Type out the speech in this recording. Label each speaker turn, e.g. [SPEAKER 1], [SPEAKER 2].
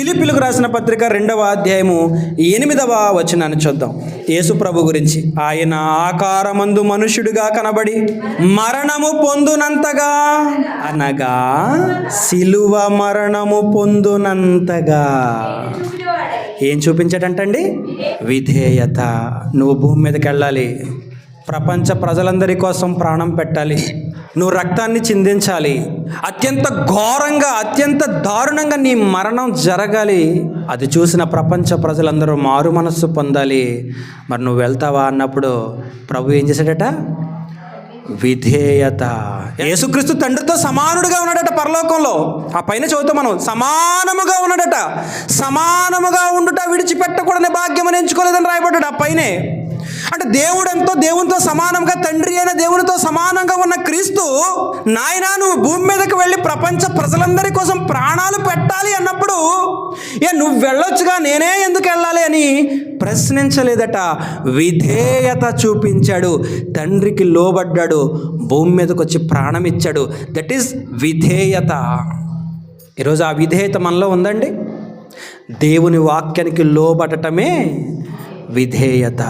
[SPEAKER 1] ఫిలిప్పీలకు రాసిన పత్రిక 2వ అధ్యాయము 8వ వచనాన్ని చూద్దాం. యేసు ప్రభు గురించి. ఆయన ఆకారమందు మనుష్యుడిగా కనబడి మరణము పొందునంతగా, అనగా సిలువ మరణము పొందునంతగా ఏం చూపించాడంటండి? విధేయత. నువ్వు భూమి మీదకి వెళ్ళాలి, ప్రపంచ ప్రజలందరి కోసం ప్రాణం పెట్టాలి, నువ్వు రక్తాన్ని చిందించాలి, అత్యంత ఘోరంగా అత్యంత దారుణంగా నీ మరణం జరగాలి. అది చూసిన ప్రపంచ ప్రజలందరూ మారు మనస్సు పొందాలి. మరి నువ్వు వెళ్తావా అన్నప్పుడు ప్రభు ఏం చేశాడట? విధేయత. యేసుక్రీస్తు తండ్రితో సమానుడుగా ఉన్నాడట పరలోకంలో. ఆ పైన చదువుతాం మనం, సమానముగా ఉన్నాడట. సమానముగా ఉండుట విడిచిపెట్టకూడని భాగ్యమని ఎంచుకోలేదని రాయబడ్డాడు ఆ పైనే. అంటే దేవునితో సమానంగా, తండ్రి అయిన దేవునితో సమానంగా ఉన్న క్రీస్తు, నాయనా నువ్వు భూమి మీదకి వెళ్ళి ప్రపంచ ప్రజలందరి కోసం ప్రాణాలు పెట్టాలి అన్నప్పుడు నువ్వు వెళ్ళొచ్చుగా, నేనే ఎందుకు వెళ్ళాలి అని ప్రశ్నించలేదట. విధేయత చూపించాడు, తండ్రికి లోబడ్డాడు, భూమి మీదకి వచ్చి ప్రాణం ఇచ్చాడు. దట్ ఈస్ విధేయత. ఈరోజు ఆ విధేయత మనలో ఉందండి. దేవుని వాక్యానికి లోబడటమే విధేయత.